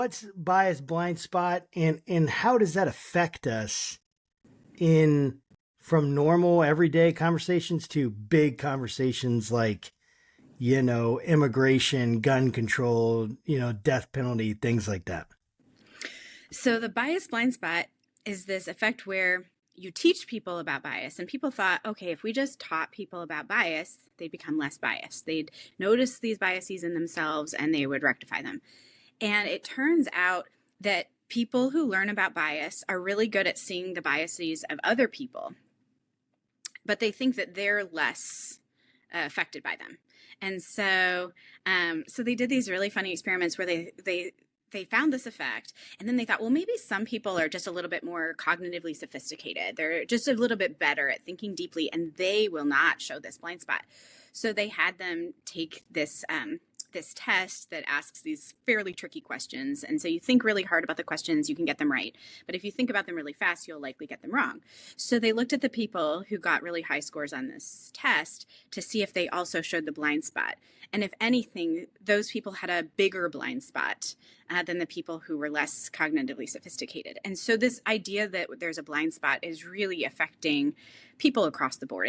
What's bias blind spot, and how does that affect us in from normal everyday conversations to big conversations like, immigration, gun control, death penalty, things like that? So the bias blind spot is this effect where you teach people about bias, and people thought, okay, if we just taught people about bias, they'd become less biased. They'd notice these biases in themselves and they would rectify them. And it turns out that people who learn about bias are really good at seeing the biases of other people, but they think that they're less affected by them. And so they did these really funny experiments where they found this effect, and then they thought, well, maybe some people are just a little bit more cognitively sophisticated. They're just a little bit better at thinking deeply, and they will not show this blind spot. So they had them take this test that asks these fairly tricky questions. And so you think really hard about the questions, you can get them right. But if you think about them really fast, you'll likely get them wrong. So they looked at the people who got really high scores on this test to see if they also showed the blind spot. And if anything, those people had a bigger blind spot than the people who were less cognitively sophisticated. And so this idea that there's a blind spot is really affecting people across the board.